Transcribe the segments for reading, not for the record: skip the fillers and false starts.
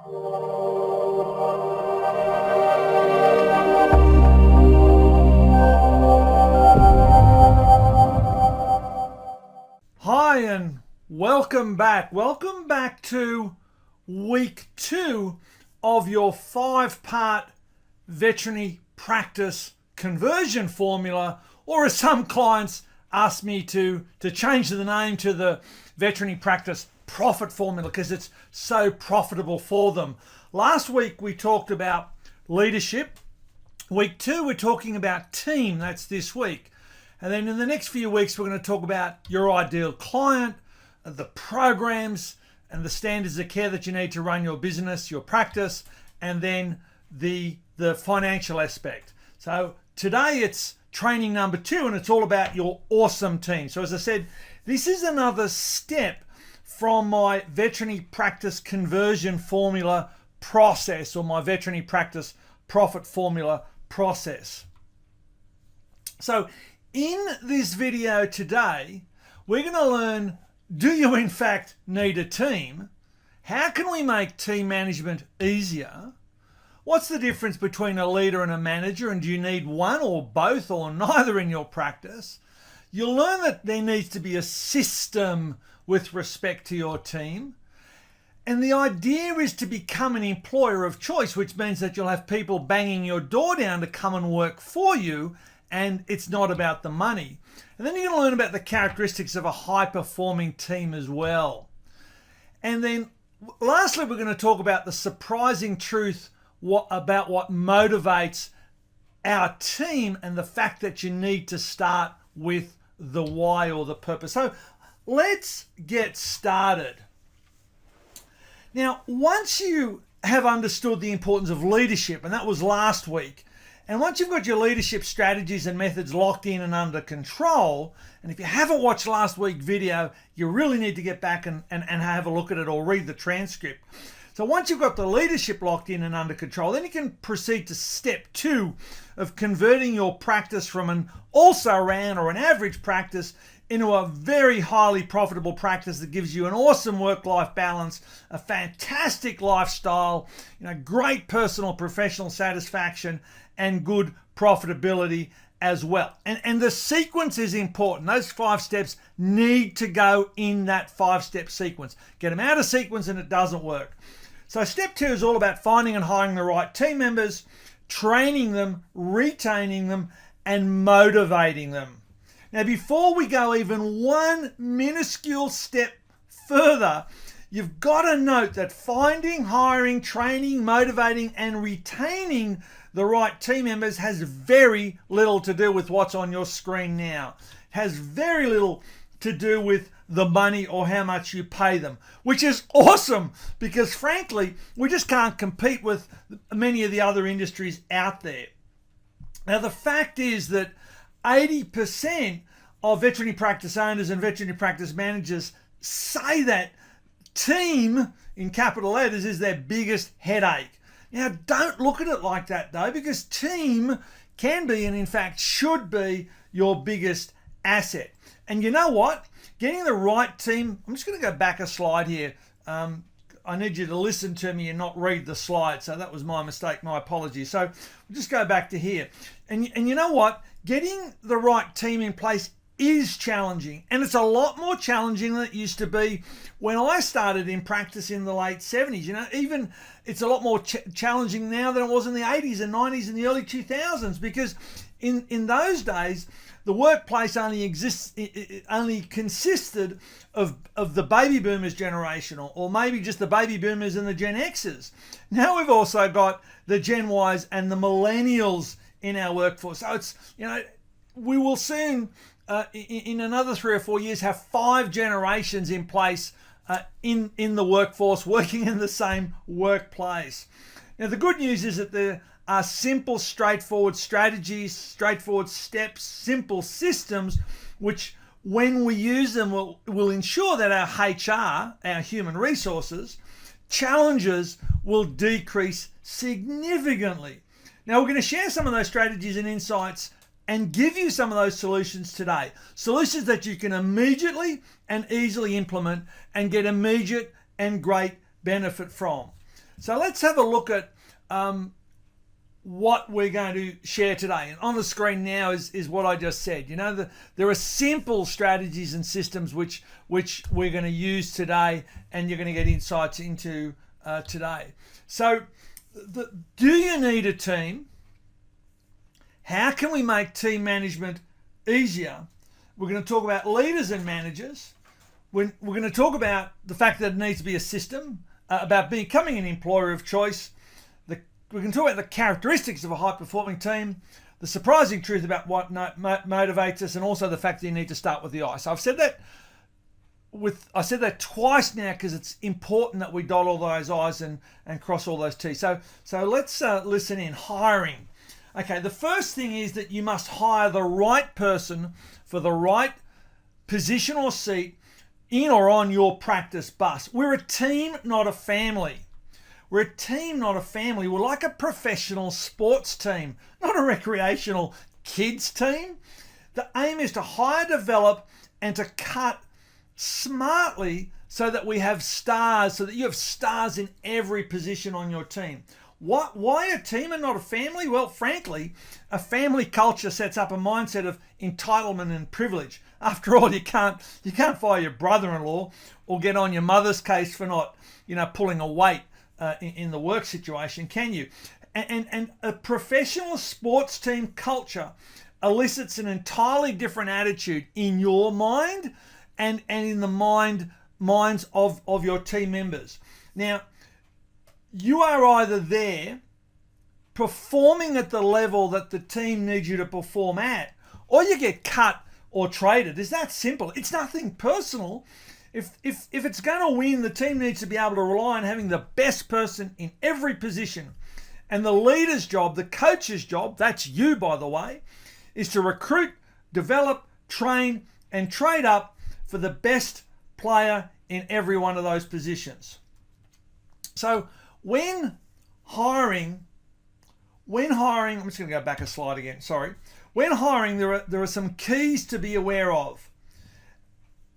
Hi and welcome back. Welcome back to week 2 of your 5-part veterinary practice conversion formula, or as some clients ask me to change the name to the veterinary practice profit formula because it's so profitable for them. Last week we talked about leadership. Week 2 we're talking about team. That's this week. And then in the next few weeks, we're going to talk about your ideal client, the programs and the standards of care that you need to run your business, your practice, and then the financial aspect. So today it's training number 2, and it's all about your awesome team. So as I said, this is another step from my veterinary practice conversion formula process, or my veterinary practice profit formula process. So in this video today, we're going to learn, do you in fact need a team? How can we make team management easier? What's the difference between a leader and a manager, and do you need one or both or neither in your practice? You'll learn that there needs to be a system with respect to your team. And the idea is to become an employer of choice, which means that you'll have people banging your door down to come and work for you, and it's not about the money. And then you're going to learn about the characteristics of a high-performing team as well. And then lastly, we're going to talk about the surprising truth about what motivates our team, and the fact that you need to start with the why, or the purpose. So let's get started. Now, once you have understood the importance of leadership, and that was last week, and once you've got your leadership strategies and methods locked in and under control, and if you haven't watched last week's video, you really need to get back and have a look at it, or read the transcript. So once you've got the leadership locked in and under control, then you can proceed to step 2 of converting your practice from an also-ran or an average practice into a very highly profitable practice that gives you an awesome work-life balance, a fantastic lifestyle, great personal professional satisfaction, and good profitability as well. And the sequence is important. Those 5 steps need to go in that 5-step sequence. Get them out of sequence and it doesn't work. So step 2 is all about finding and hiring the right team members, training them, retaining them, and motivating them. Now, before we go even one minuscule step further, you've got to note that finding, hiring, training, motivating, and retaining the right team members has very little to do with what's on your screen now. It has very little to do with the money or how much you pay them, which is awesome, because frankly, we just can't compete with many of the other industries out there. Now, the fact is that 80% of veterinary practice owners and veterinary practice managers say that team, in capital letters, is their biggest headache. Now, don't look at it like that though, because team can be, and in fact should be, your biggest asset. And you know what? Getting the right team, I'm just going to go back a slide here. I need you to listen to me and not read the slide. So that was my mistake, my apologies. So we'll just go back to here. And you know what? Getting the right team in place is challenging, and it's a lot more challenging than it used to be when I started in practice in the late 70s. Even it's a lot more challenging now than it was in the 80s and 90s and the early 2000s, because in those days the workplace only consisted of the baby boomers generation, or maybe just the baby boomers and the Gen Xers. Now we've also got the Gen Ys and the millennials in our workforce. So it's, we will soon in another 3 or 4 years have 5 generations in place in the workforce, working in the same workplace. Now, the good news is that there are simple, straightforward strategies, straightforward steps, simple systems, which when we use them will ensure that our HR, our human resources, challenges will decrease significantly. Now, we're going to share some of those strategies and insights and give you some of those solutions today. Solutions that you can immediately and easily implement and get immediate and great benefit from. So let's have a look at what we're going to share today. And on the screen now is what I just said. You know, there are simple strategies and systems which we're going to use today, and you're going to get insights into today. So do you need a team? How can we make team management easier? We're going to talk about leaders and managers. We're going to talk about the fact that it needs to be a system, about becoming an employer of choice. We can talk about the characteristics of a high-performing team, the surprising truth about what motivates us, and also the fact that you need to start with the I. So I said that twice now because it's important that we dot all those I's and cross all those T's. So let's listen in. Hiring. Okay, the first thing is that you must hire the right person for the right position or seat in or on your practice bus. We're a team, not a family. We're a team, not a family. We're like a professional sports team, not a recreational kids team. The aim is to hire, develop, and to cut smartly so that we have stars, so that you have stars in every position on your team. Why a team and not a family? Well, frankly, a family culture sets up a mindset of entitlement and privilege. After all, you can't fire your brother-in-law or get on your mother's case for not, pulling a weight in the work situation, can you? And a professional sports team culture elicits an entirely different attitude in your mind and in the minds of your team members. Now, you are either there performing at the level that the team needs you to perform at, or you get cut or traded. It's that simple. It's nothing personal. If it's going to win, the team needs to be able to rely on having the best person in every position. And the leader's job, the coach's job, that's you, by the way, is to recruit, develop, train, and trade up for the best player in every one of those positions. So when hiring, I'm just going to go back a slide again, sorry. When hiring, there are some keys to be aware of.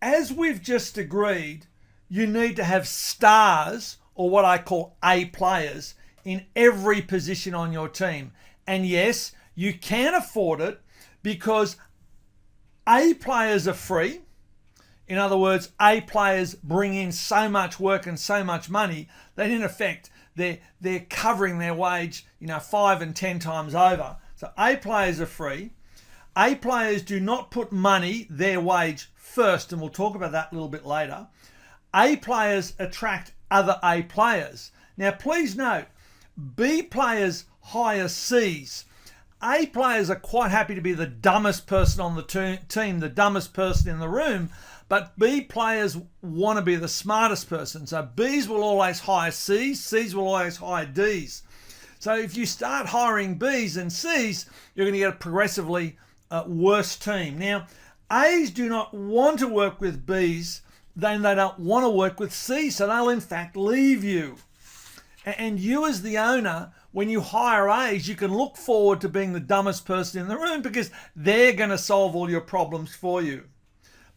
As we've just agreed, you need to have stars, or what I call A players, in every position on your team. And yes, you can afford it because A players are free. In other words, A players bring in so much work and so much money that in effect they're covering their wage 5 and 10 times over. So A players are free. A players do not put money, their wage, first, and we'll talk about that a little bit later. A players attract other A players. Now, please note, B players hire C's. A players are quite happy to be the dumbest person on the team, the dumbest person in the room, but B players want to be the smartest person. So B's will always hire C's, C's will always hire D's. So if you start hiring B's and C's, you're going to get a progressively worse team. Now, A's do not want to work with B's, then they don't want to work with C's, so they'll in fact leave you. And you as the owner, when you hire A's, you can look forward to being the dumbest person in the room because they're going to solve all your problems for you.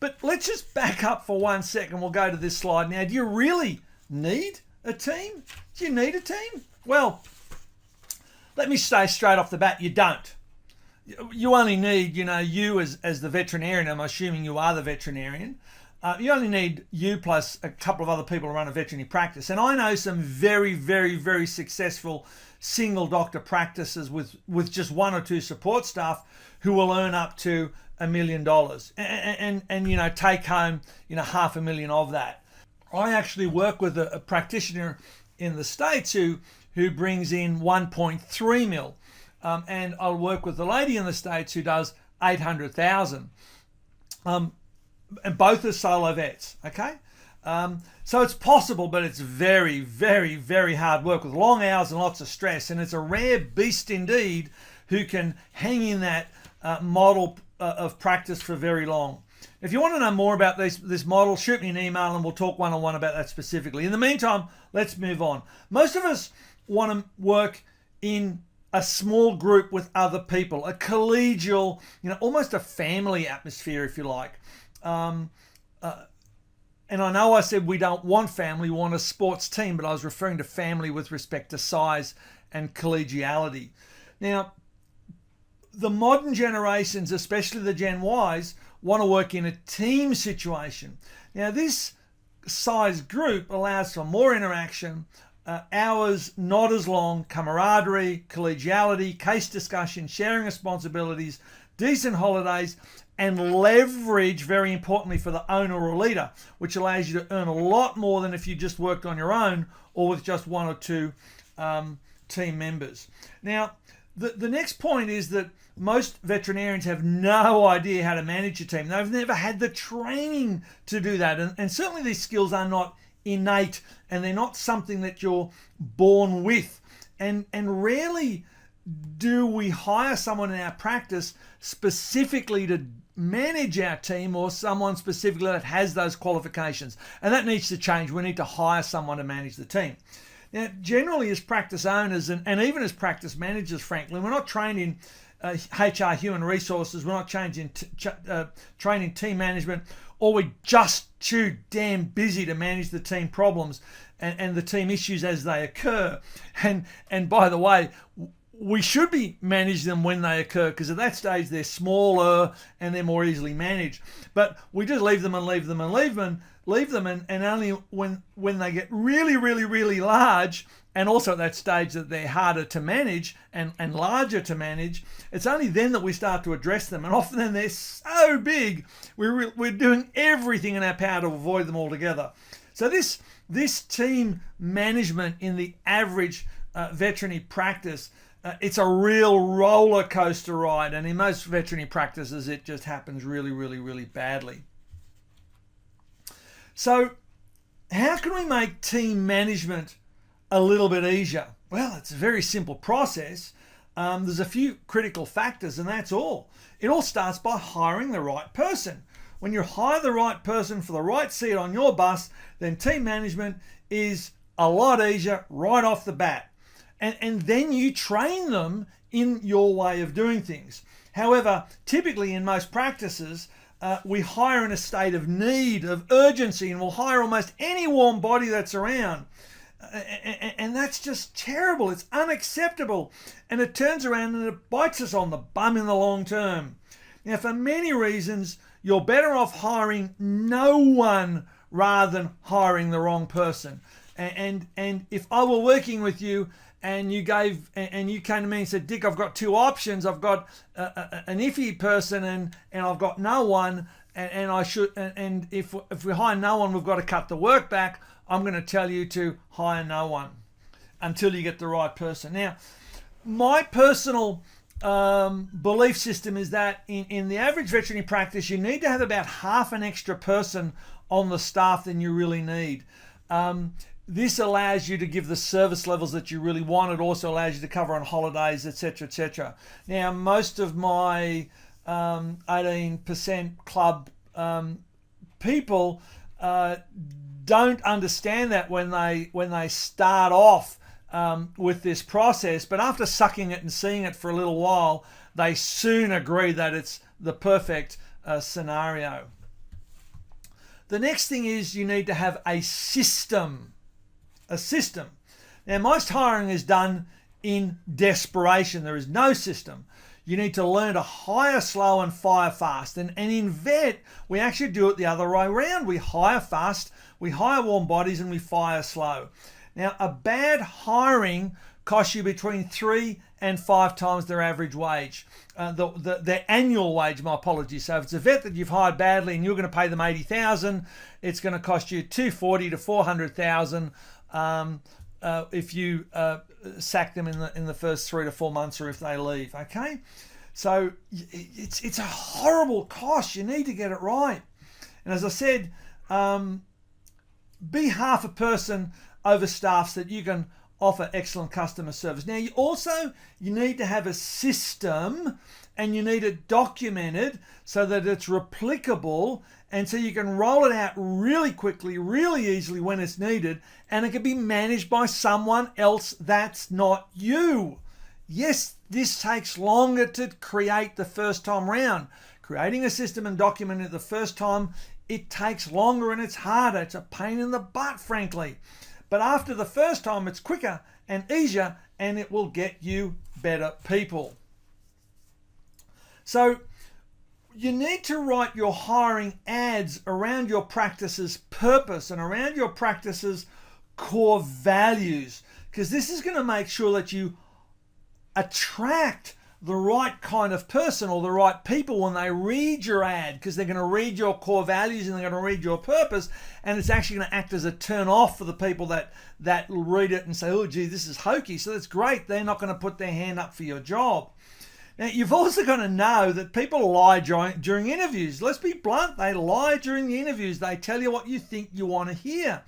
But let's just back up for 1 second. We'll go to this slide now. Do you really need a team? Do you need a team? Well, let me say straight off the bat, you don't. You only need, you as the veterinarian. I'm assuming you are the veterinarian. You only need you plus a couple of other people to run a veterinary practice. And I know some very, very, very successful single doctor practices with just 1 or 2 support staff who will earn up to $1 million and take home $500,000 of that. I actually work with a practitioner in the States who brings in 1.3 mil. And I'll work with the lady in the States who does 800,000. And both are solo vets, okay? So it's possible, but it's very, very, very hard work with long hours and lots of stress. And it's a rare beast indeed who can hang in that model of practice for very long. If you want to know more about this model, shoot me an email and we'll talk one-on-one about that specifically. In the meantime, let's move on. Most of us want to work in a small group with other people, a collegial, almost a family atmosphere, if you like. And I know I said we don't want family, we want a sports team, but I was referring to family with respect to size and collegiality. Now, the modern generations, especially the Gen Ys, want to work in a team situation. Now, this size group allows for more interaction, hours not as long, camaraderie, collegiality, case discussion, sharing responsibilities, decent holidays, and leverage, very importantly, for the owner or leader, which allows you to earn a lot more than if you just worked on your own or with just one or two team members. Now, the next point is that most veterinarians have no idea how to manage a team. They've never had the training to do that. And certainly these skills are not innate, and they're not something that you're born with. And rarely do we hire someone in our practice specifically to manage our team, or someone specifically that has those qualifications. And that needs to change. We need to hire someone to manage the team. Now, generally as practice owners and even as practice managers, frankly, we're not trained in HR, human resources, we're not training team management, or we're just too damn busy to manage the team problems and the team issues as they occur. And by the way, we should be managing them when they occur, because at that stage they're smaller and they're more easily managed. But we just leave them and leave them and leave them, and only when they get really, really, really large, and also at that stage that they're harder to manage and larger to manage, it's only then that we start to address them. And often then they're so big, we're doing everything in our power to avoid them altogether. So this team management in the average veterinary practice, it's a real roller coaster ride, and in most veterinary practices it just happens really, really, really badly. So how can we make team management a little bit easier? Well, it's a very simple process. There's a few critical factors, and that's all. It all starts by hiring the right person. When you hire the right person for the right seat on your bus, then team management is a lot easier right off the bat. And then you train them in your way of doing things. However, typically in most practices, we hire in a state of need, of urgency, and we'll hire almost any warm body that's around. And that's just terrible. It's unacceptable. And it turns around and it bites us on the bum in the long term. Now, for many reasons, you're better off hiring no one rather than hiring the wrong person. And if I were working with you and you came to me and said, Dick, I've got two options. I've got an iffy person and I've got no one, and if we hire no one, we've got to cut the work back. I'm going to tell you to hire no one until you get the right person. Now, my personal belief system is that in the average veterinary practice, you need to have about half an extra person on the staff than you really need. This allows you to give the service levels that you really want. It also allows you to cover on holidays, etc., etc. Now, most of my 18% club people don't understand that when they start off with this process, but after sucking it and seeing it for a little while, they soon agree that it's the perfect scenario. The next thing is you need to have a system. A system. Now, most hiring is done in desperation. There is no system. You need to learn to hire slow and fire fast. And in vet, we actually do it the other way around. We hire fast, we hire warm bodies, and we fire slow. Now, a bad hiring costs you between 3 and 5 times their average wage, their annual wage, my apologies. So if it's a vet that you've hired badly and you're going to pay them $80,000, it's going to cost you $240,000 to $400,000 if you sack them in the first 3 to 4 months, or if they leave. Okay, so it's a horrible cost. You need to get it right. And as I said, be half a person over staff so that you can offer excellent customer service. Now, you need to have a system, and you need it documented so that it's replicable, and so you can roll it out really quickly, really easily when it's needed, and it can be managed by someone else that's not you. Yes, this takes longer to create the first time round. Creating a system and documenting it the first time it takes longer and it's harder. It's a pain in the butt, frankly. But after the first time, it's quicker and easier, and it will get you better people. So you need to write your hiring ads around your practice's purpose and around your practice's core values, because this is going to make sure that you attract the right kind of person or the right people when they read your ad, because they're going to read your core values and they're going to read your purpose, and it's actually going to act as a turn off for the people that read it and say, oh gee, this is hokey. So that's great. They're not going to put their hand up for your job. Now, you've also got to know that people lie during interviews. Let's be blunt. They lie during the interviews. They tell you what you think you want to hear.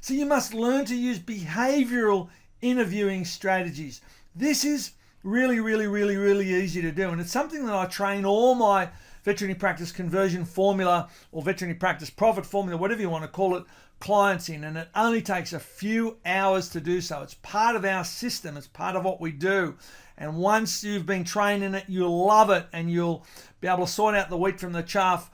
So you must learn to use behavioral interviewing strategies. This is really, really, really, really easy to do. And it's something that I train all my veterinary practice conversion formula or veterinary practice profit formula, whatever you want to call it, clients in. And it only takes a few hours to do so. It's part of our system. It's part of what we do. And once you've been trained in it, you'll love it, and you'll be able to sort out the wheat from the chaff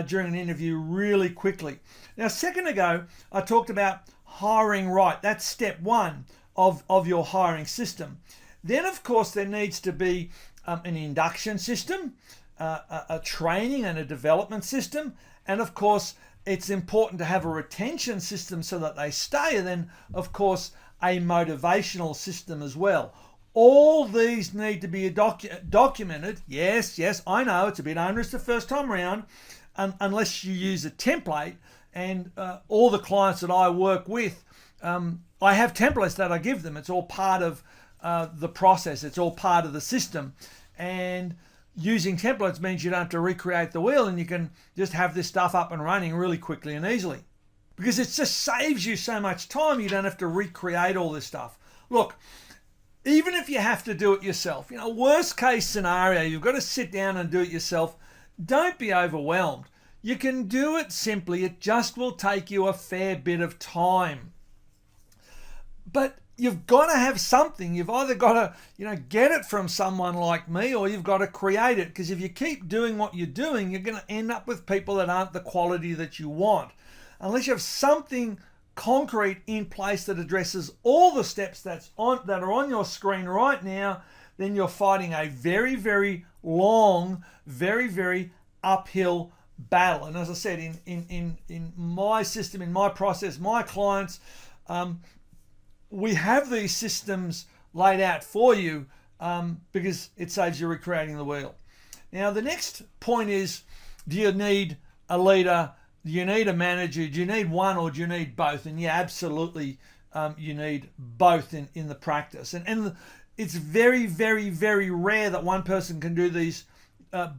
during an interview really quickly. Now, a second ago, I talked about hiring right. That's step one of your hiring system. Then, of course, there needs to be an induction system, a training and a development system. And, of course, it's important to have a retention system so that they stay. And then, of course, a motivational system as well. All these need to be documented. Yes, I know it's a bit onerous the first time around, unless you use a template. And all the clients that I work with, I have templates that I give them. It's all part of the process. It's all part of the system. And using templates means you don't have to recreate the wheel, and you can just have this stuff up and running really quickly and easily. Because it just saves you so much time. You don't have to recreate all this stuff. Look, even if you have to do it yourself, worst case scenario, you've got to sit down and do it yourself. Don't be overwhelmed. You can do it simply. It just will take you a fair bit of time. But you've got to have something. You've either got to, get it from someone like me, or you've got to create it. Because if you keep doing what you're doing, you're going to end up with people that aren't the quality that you want. Unless you have something concrete in place that addresses all the steps that are on your screen right now, then you're fighting a very, very long, very, very uphill battle. And as I said, in my system, in my process, my clients, we have these systems laid out for you because it saves you recreating the wheel. Now, the next point is, do you need a leader? Do you need a manager? Do you need one, or do you need both? And yeah, absolutely, you need both in the practice. And it's very, very, very rare that one person can do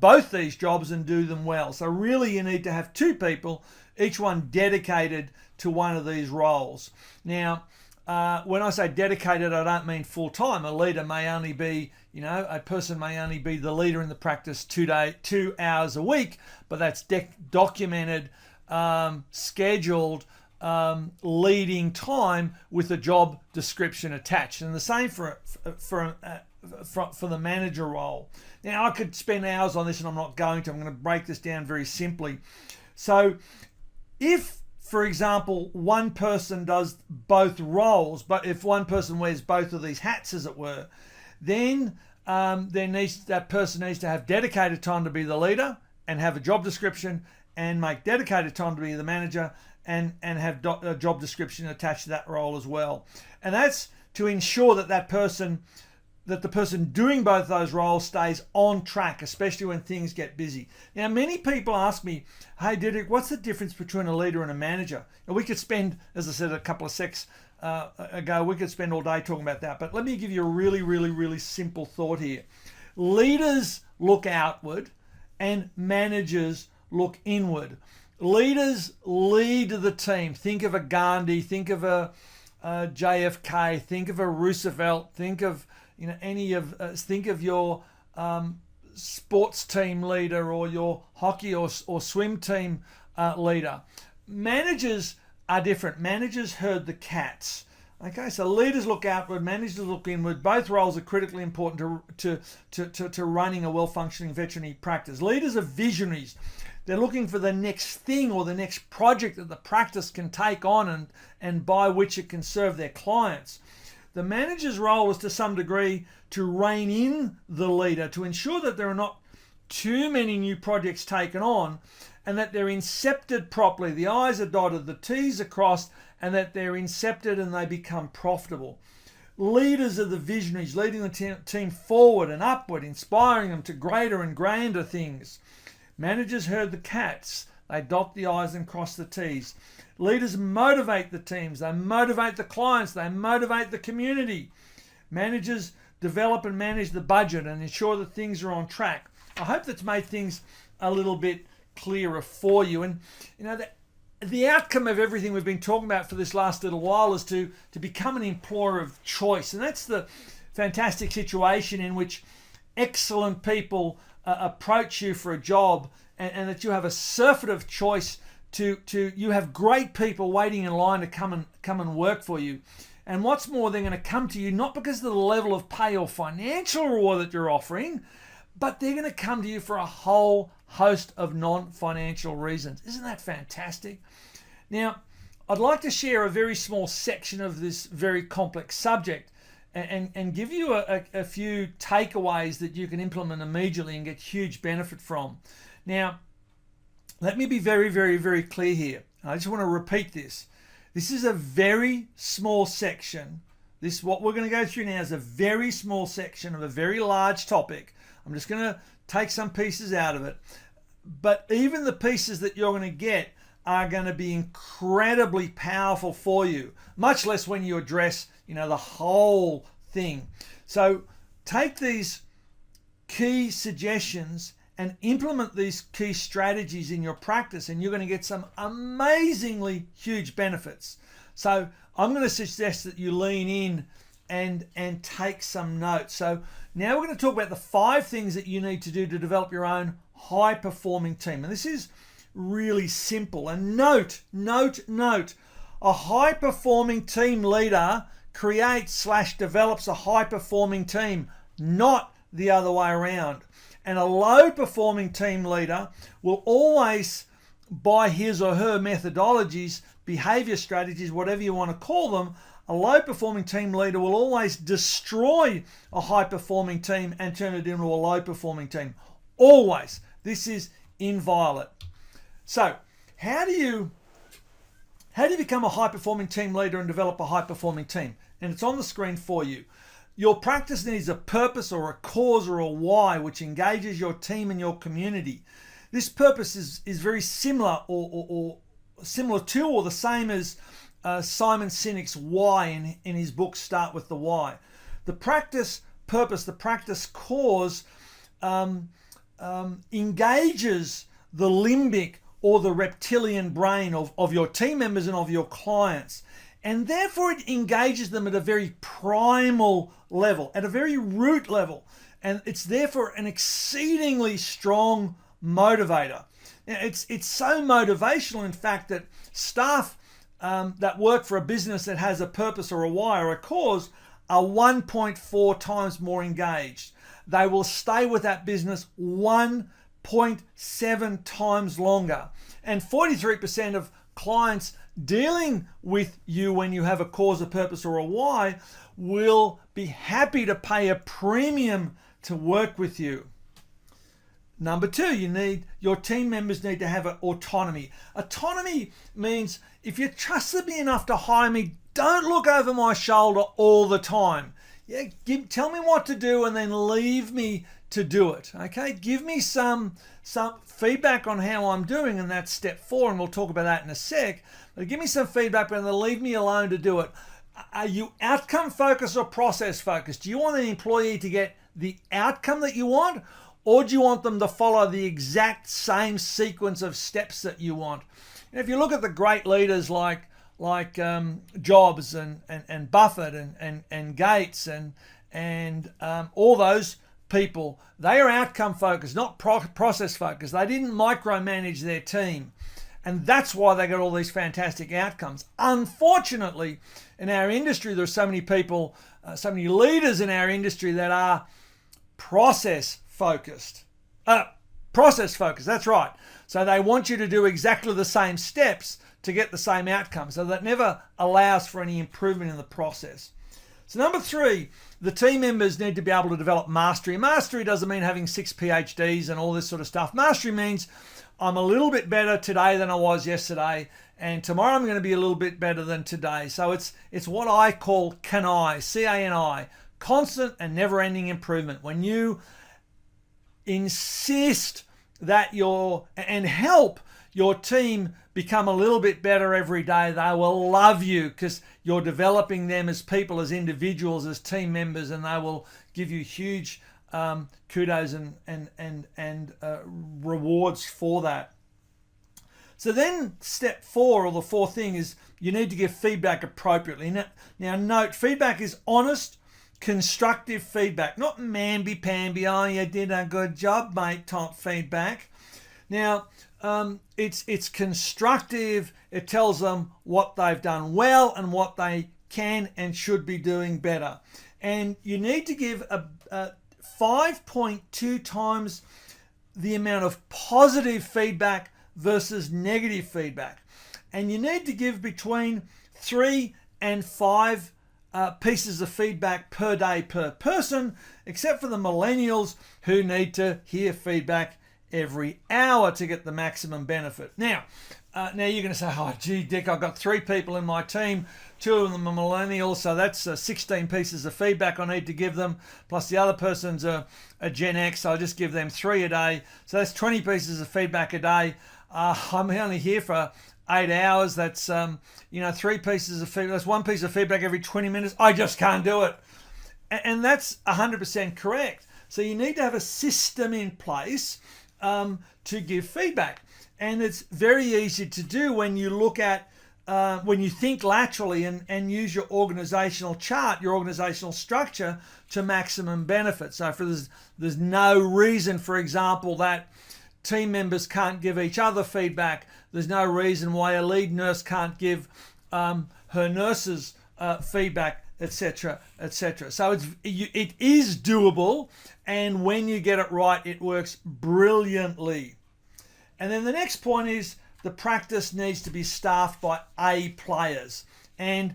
both these jobs and do them well. So really, you need to have two people, each one dedicated to one of these roles. Now, when I say dedicated, I don't mean full time. A leader may only be, a person may only be the leader in the practice 2 hours a week, but that's documented, scheduled, leading time with a job description attached. And the same for the manager role. Now, I could spend hours on this, and I'm not going to. I'm going to break this down very simply. So if, for example, one person does both roles, but if one person wears both of these hats, as it were, then that person needs to have dedicated time to be the leader and have a job description, and make dedicated time to be the manager and have a job description attached to that role as well. And that's to ensure that the person doing both those roles stays on track, especially when things get busy. Now, many people ask me, hey, Didrik, what's the difference between a leader and a manager? And we could spend, as I said a couple of secs ago, we could spend all day talking about that. But let me give you a really, really, really simple thought here. Leaders look outward and managers look inward. Leaders lead the team. Think of a Gandhi, think of a JFK, think of a Roosevelt, think of think of your sports team leader, or your hockey or swim team leader. Managers are different. Managers herd the cats. Okay, so leaders look outward, managers look inward. Both roles are critically important to running a well-functioning veterinary practice. Leaders are visionaries. They're looking for the next thing or the next project that the practice can take on and by which it can serve their clients. The manager's role is to some degree to rein in the leader, to ensure that there are not too many new projects taken on and that they're incepted properly. The I's are dotted, the T's are crossed, and that they're incepted and they become profitable. Leaders are the visionaries, leading the team forward and upward, inspiring them to greater and grander things. Managers herd the cats. They dot the I's and cross the T's. Leaders motivate the teams. They motivate the clients. They motivate the community. Managers develop and manage the budget and ensure that things are on track. I hope that's made things a little bit clearer for you. And the outcome of everything we've been talking about for this last little while is to become an employer of choice. And that's the fantastic situation in which excellent people approach you for a job and that you have a surfeit of choice you have great people waiting in line to come and work for you. And what's more, they're going to come to you not because of the level of pay or financial reward that you're offering, but they're going to come to you for a whole host of non-financial reasons. Isn't that fantastic? Now, I'd like to share a very small section of this very complex subject and give you a few takeaways that you can implement immediately and get huge benefit from. Now, let me be very, very, very clear here. I just want to repeat this. This is a very small section. What we're going to go through now is a very small section of a very large topic. I'm just going to take some pieces out of it. But even the pieces that you're going to get are going to be incredibly powerful for you, much less when you address, the whole thing. So take these key suggestions and implement these key strategies in your practice, and you're going to get some amazingly huge benefits. So I'm going to suggest that you lean in and take some notes. So now we're going to talk about the 5 things that you need to do to develop your own high-performing team. And this is really simple. And note, a high-performing team leader creates/develops a high-performing team, not the other way around. And a low-performing team leader will always, by his or her methodologies, behavior strategies, whatever you want to call them, a low-performing team leader will always destroy a high-performing team and turn it into a low-performing team. Always. This is inviolate. So, how do you become a high-performing team leader and develop a high-performing team? And it's on the screen for you. Your practice needs a purpose or a cause or a why which engages your team and your community. This purpose is very similar or similar to or the same as Simon Sinek's why in his book Start With the Why. The practice purpose, the practice cause engages the limbic or the reptilian brain of your team members and of your clients. And therefore it engages them at a very primal level, at a very root level. And it's therefore an exceedingly strong motivator. Now, it's so motivational, in fact, that staff that work for a business that has a purpose or a why or a cause are 1.4 times more engaged. They will stay with that business 1.7 times longer. And 43% of clients dealing with you when you have a cause, a purpose, or a why will be happy to pay a premium to work with you. Number 2, your team members need to have autonomy. Autonomy means if you trusted me enough to hire me, don't look over my shoulder all the time. Tell me what to do and then leave me to do it. Okay, give me some feedback on how I'm doing, and that's step 4, and we'll talk about that in a sec. But give me some feedback and then leave me alone to do it. Are you outcome focused or process focused? Do you want the employee to get the outcome that you want, or do you want them to follow the exact same sequence of steps that you want? And if you look at the great leaders like Jobs and Buffett and Gates and all those people, they are outcome focused, not process focused. They didn't micromanage their team, and that's why they got all these fantastic outcomes. Unfortunately, in our industry, there are so many people, so many leaders in our industry that are process focused. Process focus, that's right. So they want you to do exactly the same steps to get the same outcome. So that never allows for any improvement in the process. So number 3, the team members need to be able to develop mastery. Mastery doesn't mean having 6 PhDs and all this sort of stuff. Mastery means I'm a little bit better today than I was yesterday, and tomorrow I'm going to be a little bit better than today. So it's what I call CANI, C-A-N-I, constant and never-ending improvement. When you insist that and help your team become a little bit better every day, they will love you because you're developing them as people, as individuals, as team members, and they will give you huge kudos and rewards for that. So then step 4, or the 4th thing, is you need to give feedback appropriately. Now note, feedback is honest, constructive feedback, not mamby-pamby, oh, you did a good job, mate, type feedback. Now, it's constructive. It tells them what they've done well and what they can and should be doing better. And you need to give a 5.2 times the amount of positive feedback versus negative feedback. And you need to give between 3 and 5 pieces of feedback per day per person, except for the millennials who need to hear feedback every hour to get the maximum benefit. Now you're going to say, oh, gee, Dick, I've got 3 people in my team, 2 of them are millennials, so that's 16 pieces of feedback I need to give them, plus the other person's a Gen X, so I'll just give them 3 a day. So that's 20 pieces of feedback a day. I'm only here for 8 hours. That's 3 pieces of feedback. That's 1 piece of feedback every 20 minutes. I just can't do it. And that's 100% correct. So you need to have a system in place to give feedback. And it's very easy to do when you look at, when you think laterally and use your organizational chart, your organizational structure to maximum benefit. So there's no reason, for example, that team members can't give each other feedback. There's no reason why a lead nurse can't give her nurses feedback, etc., etc. So it is doable, and when you get it right, it works brilliantly. And then the next point is the practice needs to be staffed by A players. And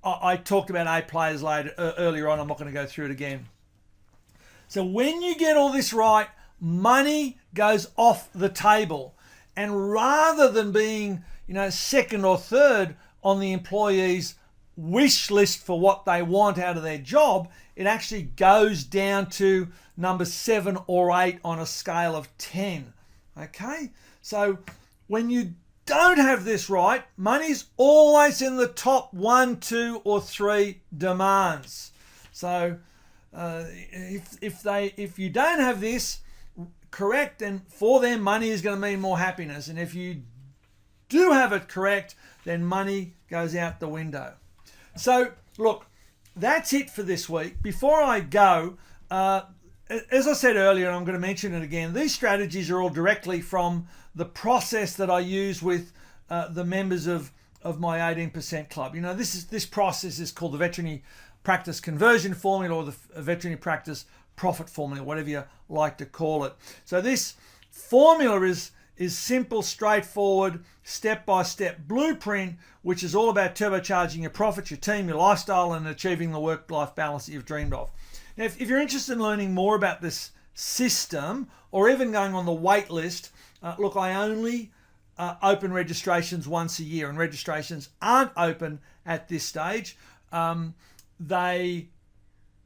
I talked about A players earlier on. I'm not going to go through it again. So when you get all this right, money goes off the table. And rather than being, second or third on the employee's wish list for what they want out of their job, it actually goes down to number 7 or 8 on a scale of 10. Okay? So when you don't have this right, money's always in the top 1, 2, or 3 demands. So if you don't have this correct, then for them money is going to mean more happiness. And if you do have it correct, then money goes out the window. So look, that's it for this week. Before I go, as I said earlier, and I'm going to mention it again, these strategies are all directly from the process that I use with the members of my 18% club. This process is called the Veterinary Practice Conversion Formula, or the Veterinary Practice Profit Formula, whatever you like to call it. So this formula is simple, straightforward, step-by-step blueprint, which is all about turbocharging your profits, your team, your lifestyle, and achieving the work-life balance that you've dreamed of. Now, if you're interested in learning more about this system, or even going on the wait list, look, I only open registrations once a year, and registrations aren't open at this stage. They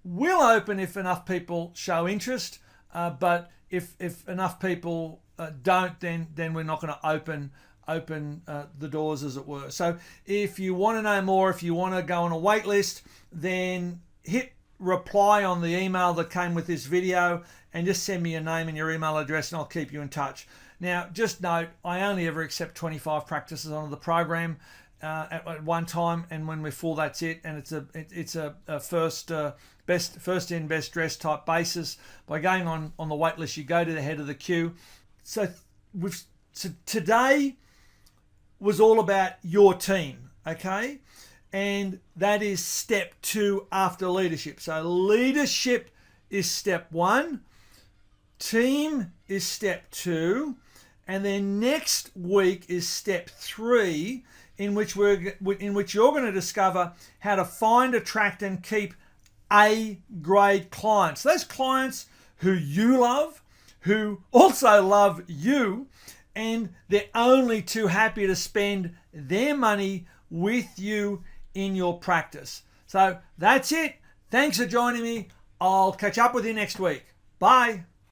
will open if enough people show interest, but if enough people don't, then we're not going to open the doors, as it were. So if you want to know more, if you want to go on a wait list, then hit reply on the email that came with this video and just send me your name and your email address, and I'll keep you in touch. Now, just note, I only ever accept 25 practices onto the program at one time, and when we're full, that's it. And it's a first in, best dressed type basis. By going on the wait list, you go to the head of the queue. So today was all about your team, okay? And that is step 2 after leadership. So leadership is step 1. Team is step 2. And then next week is step 3, in which you're going to discover how to find, attract, and keep A-grade clients. Those clients who you love, who also love you, and they're only too happy to spend their money with you in your practice. So that's it. Thanks for joining me. I'll catch up with you next week. Bye.